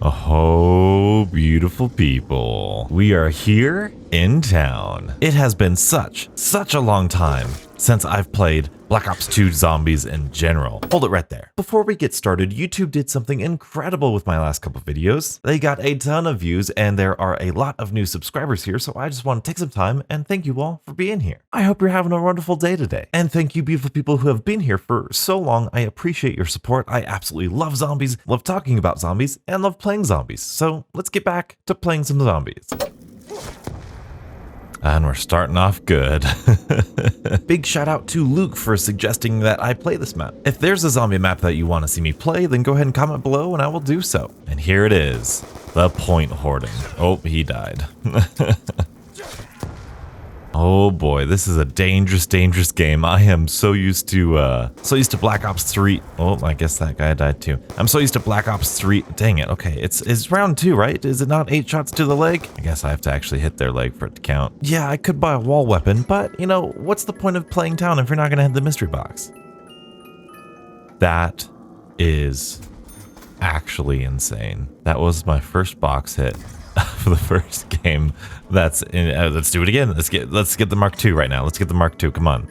Oh, beautiful people. We are here in town. It has been such a long time since I've played Black Ops 2 Zombies in general. Hold it right there. Before we get started, YouTube did something incredible with my last couple videos. They got a ton of views and there are a lot of new subscribers here, so I just want to take some time and thank you all for being here. I hope you're having a wonderful day today. And thank you beautiful people who have been here for so long. I appreciate your support. I absolutely love zombies, love talking about zombies, and love playing zombies. So let's get back to playing some zombies. And we're starting off good. Big shout out to Luke for suggesting that I play this map. If there's a zombie map that you want to see me play, then go ahead and comment below and I will do so. And here it is, the point hoarding. Oh, he died. Oh boy, this is a dangerous game. I am so used to Black Ops 3. Oh, I guess that guy died too. I'm so used to Black Ops 3. Dang it. Okay, it's round 2, right? Is it not 8 shots to the leg? I guess I have to actually hit their leg for it to count. Yeah, I could buy a wall weapon, but you know, what's the point of playing town if you're not gonna hit the mystery box? That is actually insane. That was my first box hit for the first game. That's in, let's do it again. Let's get the Mark II right now. Let's get the Mark II. Come on.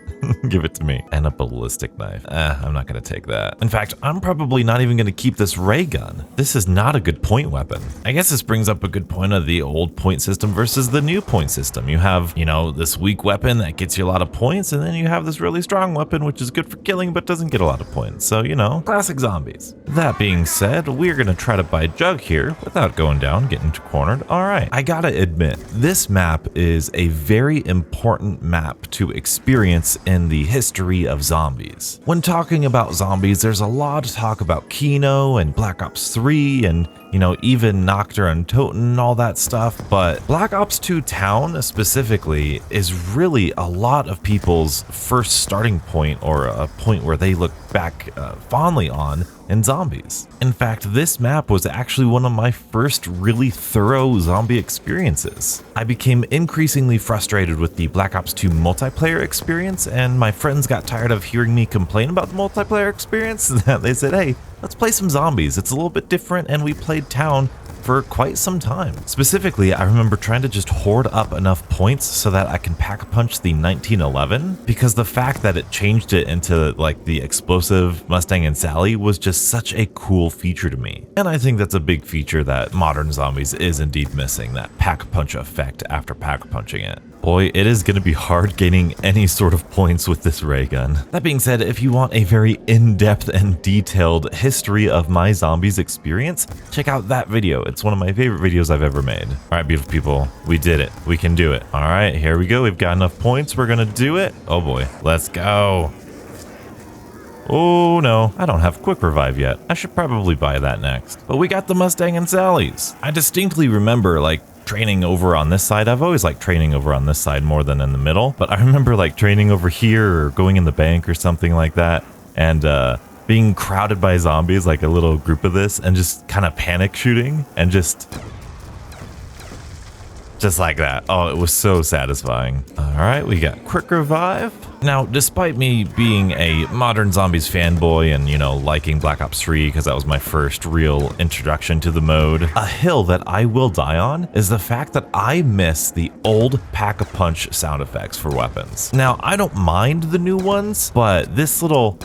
Give it to me. And a ballistic knife. I'm not going to take that. In fact, I'm probably not even going to keep this ray gun. This is not a good point weapon. I guess this brings up a good point of the old point system versus the new point system. You have, you know, this weak weapon that gets you a lot of points, and then you have this really strong weapon, which is good for killing, but doesn't get a lot of points. So, you know, classic zombies. That being said, we're going to try to buy Jug here without going down, getting cornered. All right. I got to admit, this map is a very important map to experience in the history of zombies. When talking about zombies, there's a lot of talk about Kino and Black Ops 3 and, you know, even Nocturne and Toten and all that stuff, but Black Ops 2 Town specifically is really a lot of people's first starting point, or a point where they look back fondly on in zombies. In fact, this map was actually one of my first really thorough zombie experiences. I became increasingly frustrated with the Black Ops 2 multiplayer experience, and my friends got tired of hearing me complain about the multiplayer experience. They said, hey, let's play some zombies. It's a little bit different, and we played Town for quite some time. Specifically, I remember trying to just hoard up enough points so that I can pack-a-punch the 1911, because the fact that it changed it into like the explosive Mustang and Sally was just such a cool feature to me. And I think that's a big feature that modern zombies is indeed missing, that pack-a-punch effect after pack-a-punching it. Boy, it is going to be hard gaining any sort of points with this ray gun. That being said, if you want a very in-depth and detailed history of my zombies experience, check out that video. It's one of my favorite videos I've ever made. All right, beautiful people, we did it. We can do it. All right, here we go. We've got enough points. We're going to do it. Oh boy, let's go. Oh no, I don't have quick revive yet. I should probably buy that next. But we got the Mustang and Sally's. I distinctly remember like training over on this side. I've always liked training over on this side more than in the middle, but I remember like training over here or going in the bank or something like that, and being crowded by zombies, like a little group of this, and just kind of panic shooting and just like that. Oh, it was so satisfying. All right, we got quick revive. Now, despite me being a modern zombies fanboy and, you know, liking Black Ops 3 because that was my first real introduction to the mode, a hill that I will die on is the fact that I miss the old pack-a-punch sound effects for weapons. Now, I don't mind the new ones, but this little...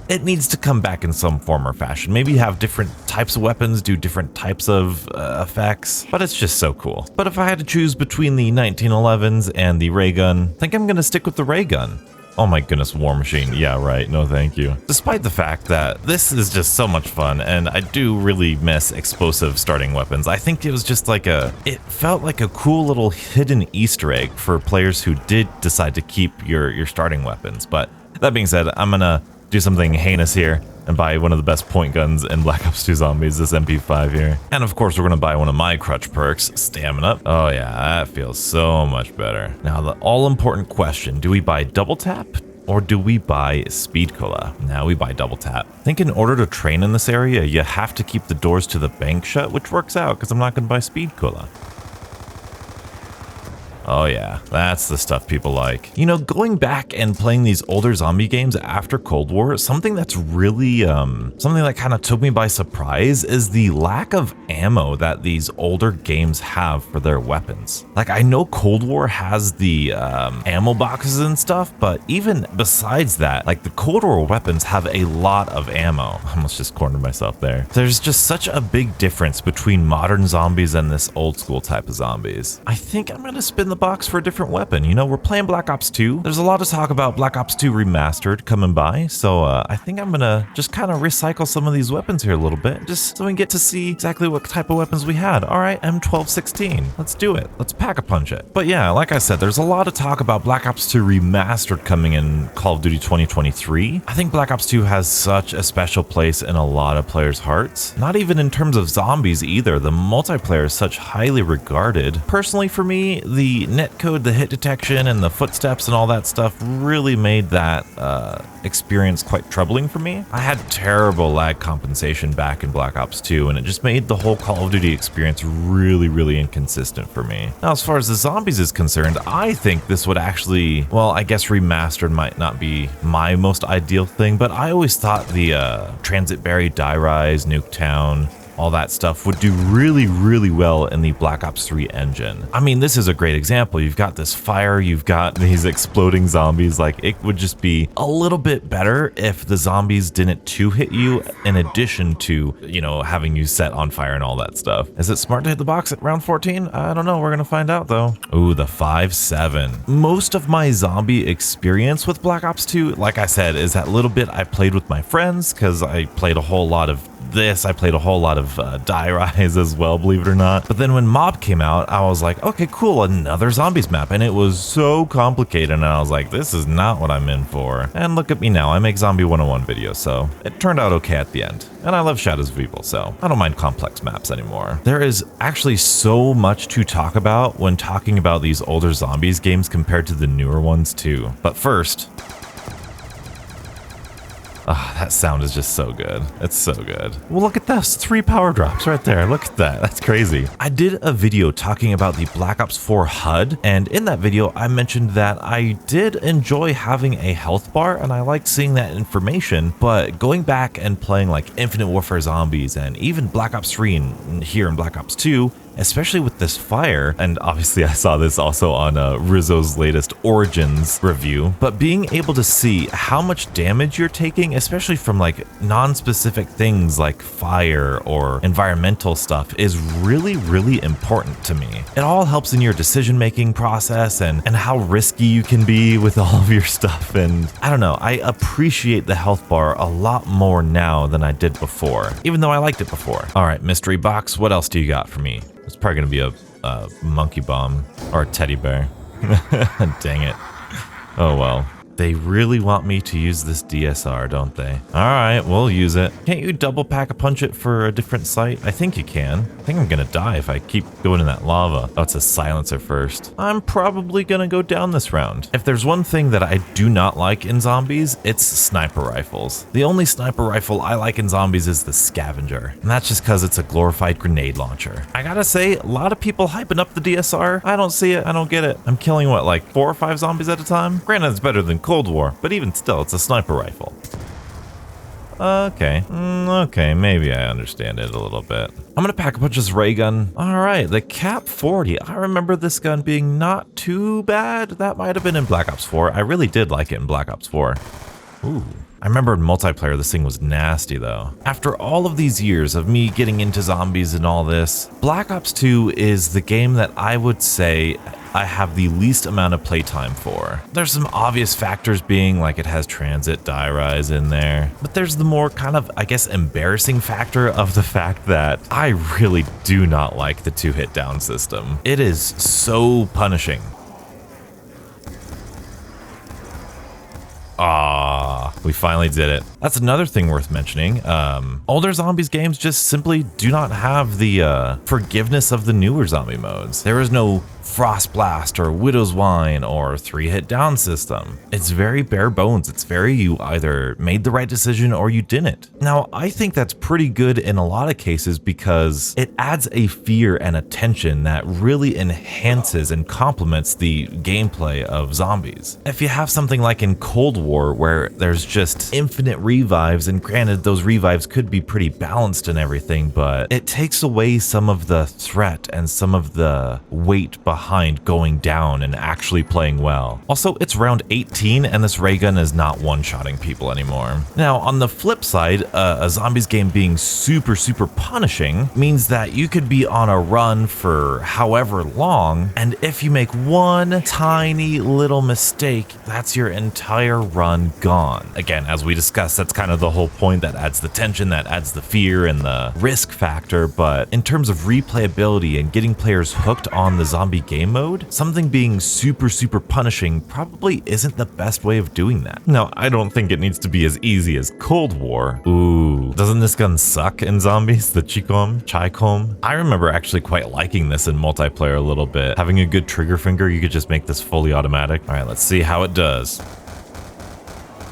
it needs to come back in some form or fashion. Maybe have different types of weapons, do different types of effects, but it's just so cool. But if I had to choose between the 1911s and the ray gun, I think I'm gonna stick with the ray gun. Oh my goodness, War Machine. Yeah, right. No, thank you. Despite the fact that this is just so much fun, and I do really miss explosive starting weapons, I think it was just like it felt like a cool little hidden Easter egg for players who did decide to keep your starting weapons. But that being said, I'm gonna do something heinous here and buy one of the best point guns in Black Ops 2 Zombies, this MP5 here. And of course, we're gonna buy one of my crutch perks, Stamina. Oh yeah, that feels so much better. Now, the all-important question, do we buy double tap or do we buy speed cola? Now we buy double tap. I think in order to train in this area, you have to keep the doors to the bank shut, which works out because I'm not gonna buy speed cola. Oh yeah, that's the stuff people like. You know, going back and playing these older zombie games after Cold War, something that's really, something that kind of took me by surprise is the lack of ammo that these older games have for their weapons. Like, I know Cold War has the ammo boxes and stuff, but even besides that, like the Cold War weapons have a lot of ammo. I almost just cornered myself there. There's just such a big difference between modern zombies and this old school type of zombies. I think I'm gonna spin the box for a different weapon. You know, we're playing Black Ops 2. There's a lot of talk about Black Ops 2 Remastered coming by, so I think I'm gonna just kind of recycle some of these weapons here a little bit, just so we can get to see exactly what type of weapons we had. All right, M1216. Let's do it. Let's pack-a-punch it. But yeah, like I said, there's a lot of talk about Black Ops 2 Remastered coming in Call of Duty 2023. I think Black Ops 2 has such a special place in a lot of players' hearts. Not even in terms of zombies either. The multiplayer is such highly regarded. Personally, for me, the netcode, the hit detection, and the footsteps and all that stuff really made that experience quite troubling for me. I had terrible lag compensation back in Black Ops 2, and it just made the whole Call of Duty experience really, really inconsistent for me. Now, as far as the zombies is concerned, I think this would actually, well, I guess remastered might not be my most ideal thing, but I always thought the Transit Berry, Die Rise, Nuketown, all that stuff would do really, really well in the Black Ops 3 engine. I mean, this is a great example. You've got this fire, you've got these exploding zombies. Like, it would just be a little bit better if the zombies didn't two-hit you in addition to, you know, having you set on fire and all that stuff. Is it smart to hit the box at round 14? I don't know. We're gonna find out though. Ooh, the 5.7. Most of my zombie experience with Black Ops 2, like I said, is that little bit I played with my friends, because I played a whole lot of this. I played a whole lot of Die Rise as well, believe it or not. But then when Mob came out, I was like, okay, cool, another zombies map. And it was so complicated, and I was like, this is not what I'm in for. And look at me now, I make Zombie 101 videos, so it turned out okay at the end. And I love Shadows of Evil, so I don't mind complex maps anymore. There is actually so much to talk about when talking about these older zombies games compared to the newer ones too. But first, ah, that sound is just so good. It's so good. Well, look at this. 3 power drops right there. Look at that. That's crazy. I did a video talking about the Black Ops 4 HUD, and in that video, I mentioned that I did enjoy having a health bar, and I liked seeing that information, but going back and playing like Infinite Warfare Zombies and even Black Ops 3 and here in Black Ops 2, especially with this fire, and obviously I saw this also on Rizzo's latest Origins review, but being able to see how much damage you're taking, especially from like non-specific things like fire or environmental stuff, is really, really important to me. It all helps in your decision-making process and how risky you can be with all of your stuff, and I don't know, I appreciate the health bar a lot more now than I did before, even though I liked it before. All right, mystery box, what else do you got for me? It's probably gonna be a monkey bomb or a teddy bear. Dang it. Oh well. They really want me to use this DSR, don't they? All right, we'll use it. Can't you double pack-a-punch it for a different site? I think you can. I think I'm gonna die if I keep going in that lava. Oh, it's a silencer first. I'm probably gonna go down this round. If there's one thing that I do not like in zombies, it's sniper rifles. The only sniper rifle I like in zombies is the Scavenger, and that's just because it's a glorified grenade launcher. I gotta say, a lot of people hyping up the DSR. I don't see it, I don't get it. I'm killing, what, like 4 or 5 zombies at a time? Granted, it's better than Cold War, but even still, it's a sniper rifle. Okay, okay, maybe I understand it a little bit. I'm gonna pack a punch this ray gun. All right, the Cap 40. I remember this gun being not too bad. That might have been in Black Ops 4. I really did like it in Black Ops 4. Ooh. I remember in multiplayer, this thing was nasty though. After all of these years of me getting into zombies and all this, Black Ops 2 is the game that I would say I have the least amount of playtime for. There's some obvious factors being like it has Transit, Die Rise in there, but there's the more kind of, I guess, embarrassing factor of the fact that I really do not like the 2-hit down system. It is so punishing. Ah. Oh, we finally did it. That's another thing worth mentioning. Older zombies games just simply do not have the forgiveness of the newer zombie modes. There is no Frost Blast or Widow's Wine or 3-hit down system. It's very bare bones. It's very, you either made the right decision or you didn't. Now, I think that's pretty good in a lot of cases because it adds a fear and a tension that really enhances and complements the gameplay of zombies. If you have something like in Cold War where there's just infinite revives, and granted those revives could be pretty balanced and everything, but it takes away some of the threat and some of the weight behind going down and actually playing well. Also, it's round 18 and this ray gun is not one-shotting people anymore. Now, on the flip side, a zombies game being super punishing means that you could be on a run for however long, and if you make one tiny little mistake, that's your entire run gone. Again, as we discussed, that's kind of the whole point. That adds the tension, that adds the fear and the risk factor, but in terms of replayability and getting players hooked on the zombie game mode, something being super punishing probably isn't the best way of doing that. Now, I don't think it needs to be as easy as Cold War. Ooh, doesn't this gun suck in zombies? The Chicom? I remember actually quite liking this in multiplayer a little bit. Having a good trigger finger, you could just make this fully automatic. All right, let's see how it does.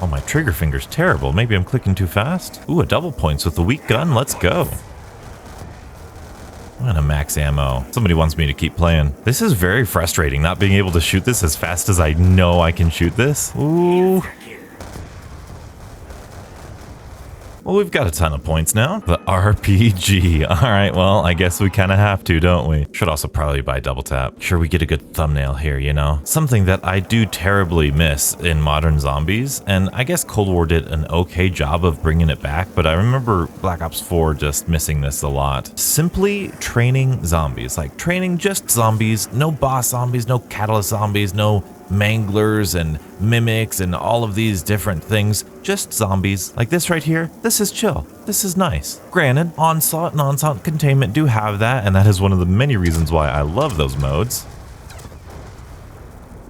Oh, my trigger finger's terrible. Maybe I'm clicking too fast. Ooh, a double points with the weak gun. Let's go. And a max ammo. Somebody wants me to keep playing. This is very frustrating, not being able to shoot this as fast as I know I can shoot this. Ooh. Well, we've got a ton of points now. The RPG. All right, well, I guess we kind of have to, don't we? Should also probably buy double tap. Sure, we get a good thumbnail here, you know? Something that I do terribly miss in modern zombies, and I guess Cold War did an okay job of bringing it back, but I remember Black Ops 4 just missing this a lot. Simply training zombies, like training just zombies, no boss zombies, no catalyst zombies, no manglers and mimics and all of these different things, just zombies. Like this right here, this is chill. This is nice. Granted, Onslaught and Onslaught Containment do have that, and that is one of the many reasons why I love those modes.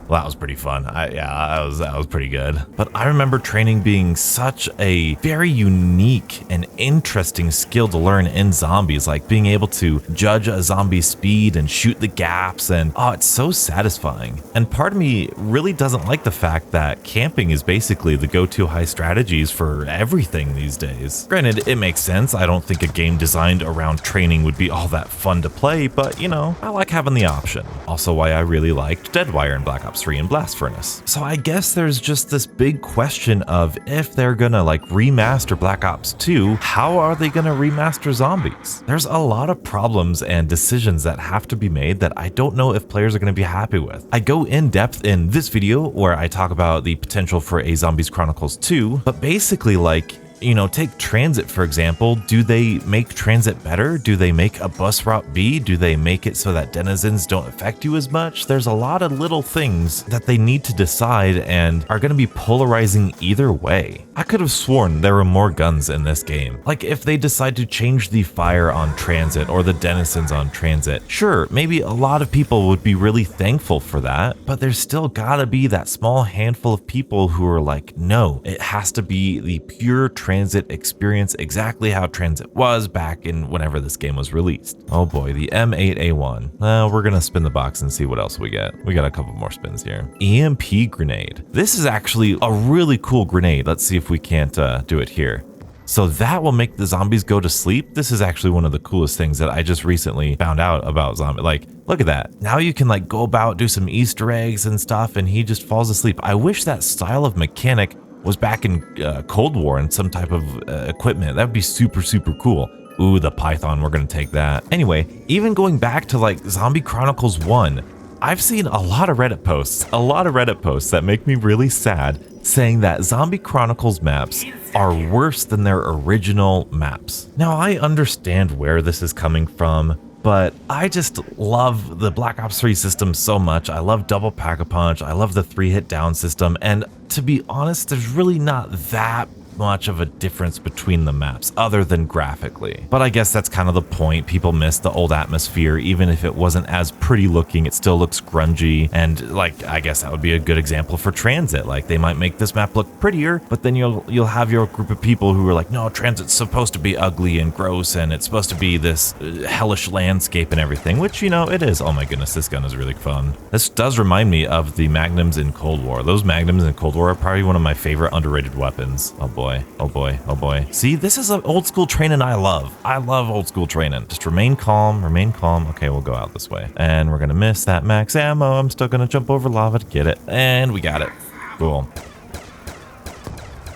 Well, that was pretty fun. Yeah, that was pretty good. But I remember training being such a very unique and interesting skill to learn in zombies, like being able to judge a zombie's speed and shoot the gaps, and oh, it's so satisfying. And part of me really doesn't like the fact that camping is basically the go-to high strategies for everything these days. Granted, it makes sense. I don't think a game designed around training would be all that fun to play, but you know, I like having the option. Also why I really liked Deadwire in Black Ops 3 and Blast Furnace. So I guess there's just this big question of if they're gonna like remaster Black Ops 2, how are they gonna remaster zombies? There's a lot of problems and decisions that have to be made that I don't know if players are gonna be happy with. I go in depth in this video where I talk about the potential for a Zombies Chronicles 2, but basically like, you know, take transit for example. Do they make transit better? Do they make a bus route B? Do they make it so that denizens don't affect you as much? There's a lot of little things that they need to decide and are going to be polarizing either way. I could have sworn there were more guns in this game. Like if they decide to change the fire on transit or the denizens on transit, sure, maybe a lot of people would be really thankful for that, but there's still gotta be that small handful of people who are like, no, it has to be the pure transit experience exactly how transit was back in whenever this game was released. Oh boy, the M8A1. We're gonna spin the box and see what else we get. We got a couple more spins here. EMP grenade. This is actually a really cool grenade. Let's see if we can't do it here. So that will make the zombies go to sleep. This is actually one of the coolest things that I just recently found out about zombie. Like, look at that. Now you can like go about, do some Easter eggs and stuff, and he just falls asleep. I wish that style of mechanic was back in Cold War and some type of equipment. That would be super cool. Ooh, the Python, we're gonna take that. Anyway, even going back to like Zombie Chronicles 1, I've seen a lot of Reddit posts that make me really sad, saying that Zombie Chronicles maps are worse than their original maps. Now, I understand where this is coming from, but I just love the Black Ops 3 system so much. I love Double Pack-a-Punch, I love the 3-hit down system, and to be honest, there's really not that much of a difference between the maps other than graphically. But I guess that's kind of the point. People miss the old atmosphere. Even if it wasn't as pretty looking, it still looks grungy. And like, I guess that would be a good example for Transit. Like, they might make this map look prettier, but then you'll have your group of people who are like, no, Transit's supposed to be ugly and gross, and it's supposed to be this hellish landscape and everything, which, you know, it is. Oh my goodness, this gun is really fun. This does remind me of the Magnums in Cold War. Those Magnums in Cold War are probably one of my favorite underrated weapons. Oh boy, oh boy, oh boy. See, this is an old school training I love. I love old school training. Just remain calm, remain calm. Okay, we'll go out this way. And we're gonna miss that max ammo. I'm still gonna jump over lava to get it. And we got it. Cool.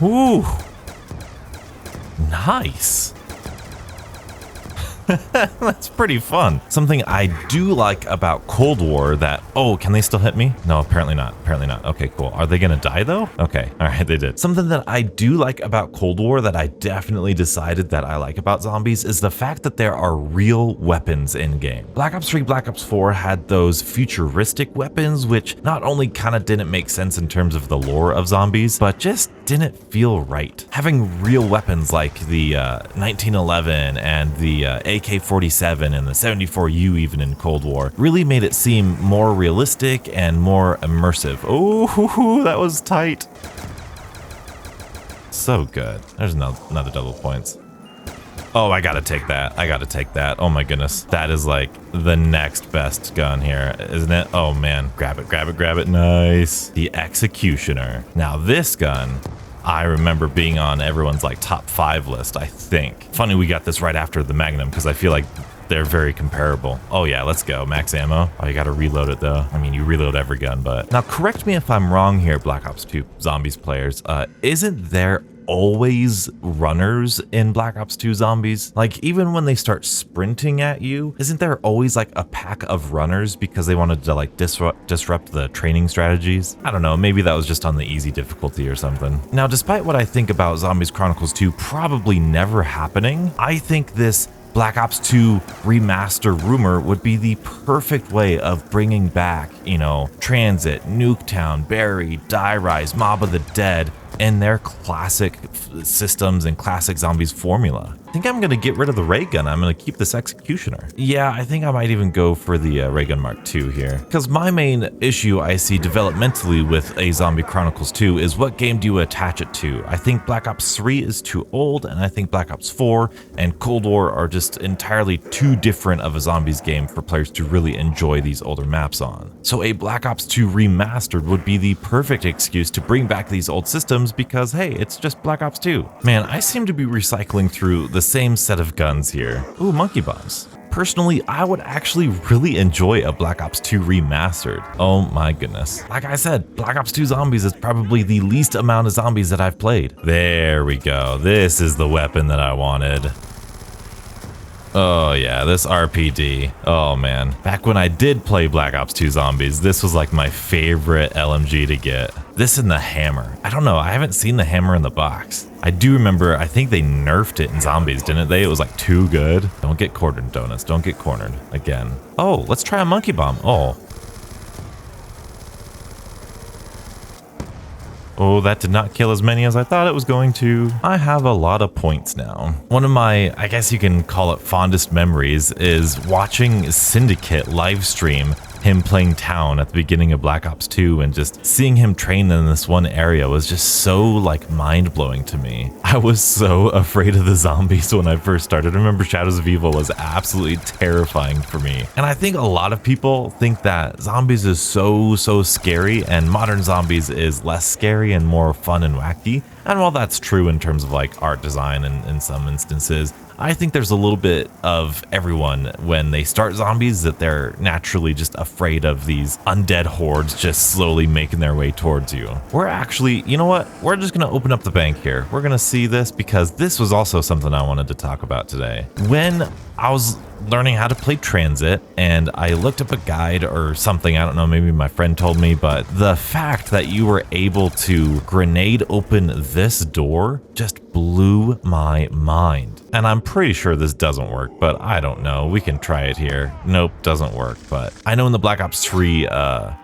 Ooh. Nice. That's pretty fun. Something I do like about Cold War that, oh, can they still hit me? No, apparently not. Apparently not. Okay, cool. Are they gonna die though? Okay, all right, they did. Something that I do like about Cold War that I definitely decided that I like about zombies is the fact that there are real weapons in game. Black Ops 3, Black Ops 4 had those futuristic weapons, which not only kind of didn't make sense in terms of the lore of zombies, but just didn't feel right. Having real weapons like the 1911 and the AK-47 and the 74U even in Cold War really made it seem more realistic and more immersive. Oh, that was tight. So good. There's another double points. Oh, I gotta take that. I gotta take that. Oh my goodness. That is like the next best gun here, isn't it? Oh man. Grab it, grab it, grab it. Nice. The Executioner. Now this gun, I remember being on everyone's like top 5 list, I think. Funny we got this right after the Magnum because I feel like they're very comparable. Oh yeah, let's go. Max ammo. Oh, you gotta reload it though. I mean, you reload every gun, but... Now correct me if I'm wrong here, Black Ops 2 Zombies players. Isn't there always runners in Black Ops 2 Zombies? Like, even when they start sprinting at you, isn't there always like a pack of runners because they wanted to like disrupt the training strategies? I don't know, maybe that was just on the easy difficulty or something. Now, despite what I think about Zombies Chronicles 2 probably never happening, I think this Black Ops 2 remaster rumor would be the perfect way of bringing back, you know, Transit, Nuketown, Barry, Die Rise, Mob of the Dead, and their classic systems and classic zombies formula. I think I'm gonna get rid of the ray gun. I'm gonna keep this Executioner. Yeah, I think I might even go for the ray gun Mark II here. Because my main issue I see developmentally with a Zombie Chronicles 2 is what game do you attach it to? I think Black Ops 3 is too old, and I think Black Ops 4 and Cold War are just entirely too different of a zombies game for players to really enjoy these older maps on. So a Black Ops 2 remastered would be the perfect excuse to bring back these old systems because, hey, it's just Black Ops 2. Man, I seem to be recycling through the same set of guns here. Ooh, monkey bombs. Personally, I would actually really enjoy a Black Ops 2 remastered. Oh my goodness. Like I said, Black Ops 2 Zombies is probably the least amount of zombies that I've played. There we go. This is the weapon that I wanted. Oh yeah, this RPD. Oh man. Back when I did play Black Ops 2 Zombies, this was like my favorite LMG to get. This and the hammer. I don't know, I haven't seen the hammer in the box. I do remember, I think they nerfed it in Zombies, didn't they? It was like too good. Don't get cornered, Donuts. Don't get cornered again. Oh, let's try a monkey bomb. Oh, that did not kill as many as I thought it was going to. I have a lot of points now. One of my, I guess you can call it fondest memories, is watching Syndicate live stream him playing Town at the beginning of Black Ops 2, and just seeing him train in this one area was just so like mind-blowing to me. I was so afraid of the zombies when I first started. I remember Shadows of Evil was absolutely terrifying for me. And I think a lot of people think that zombies is so scary and modern zombies is less scary and more fun and wacky. And while that's true in terms of like art design and in some instances, I think there's a little bit of everyone when they start zombies that they're naturally just afraid of these undead hordes just slowly making their way towards you. We're actually, you know what? We're just gonna open up the bank here. We're gonna see this because this was also something I wanted to talk about today. When I was learning how to play Transit and I looked up a guide or something, I don't know, maybe my friend told me, but the fact that you were able to grenade open this door just blew my mind. And I'm pretty sure this doesn't work, but I don't know. We can try it here. Nope, doesn't work, but I know in the Black Ops 3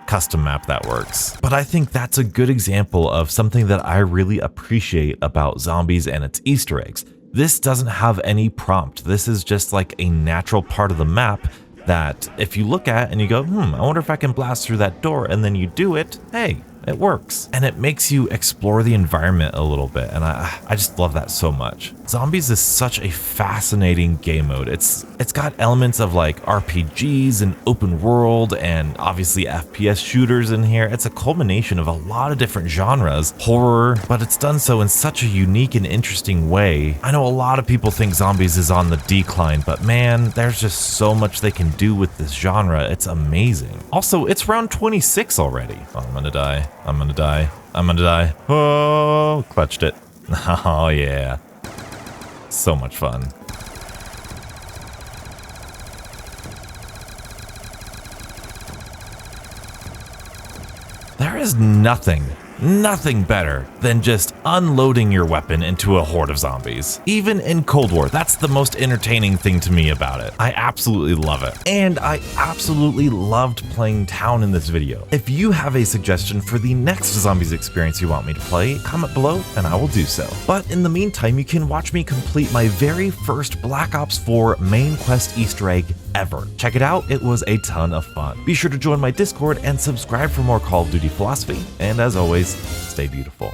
custom map that works. But I think that's a good example of something that I really appreciate about Zombies and its Easter eggs. This doesn't have any prompt. This is just like a natural part of the map that if you look at and you go, I wonder if I can blast through that door, and then you do it, hey, it works. And it makes you explore the environment a little bit, and I just love that so much. Zombies is such a fascinating game mode. It's got elements of like RPGs and open world and obviously FPS shooters in here. It's a culmination of a lot of different genres, horror, but it's done so in such a unique and interesting way. I know a lot of people think Zombies is on the decline, but man, there's just so much they can do with this genre. It's amazing. Also, it's round 26 already. Oh, I'm gonna die. I'm gonna die. I'm gonna die. Oh, clutched it. Oh yeah. So much fun. There is nothing better than just unloading your weapon into a horde of zombies. Even in Cold War, that's the most entertaining thing to me about it. I absolutely love it. And I absolutely loved playing Town in this video. If you have a suggestion for the next Zombies experience you want me to play, comment below and I will do so. But in the meantime, you can watch me complete my very first Black Ops 4 main quest Easter egg ever. Check it out, it was a ton of fun. Be sure to join my Discord and subscribe for more Call of Duty philosophy, and as always, stay beautiful.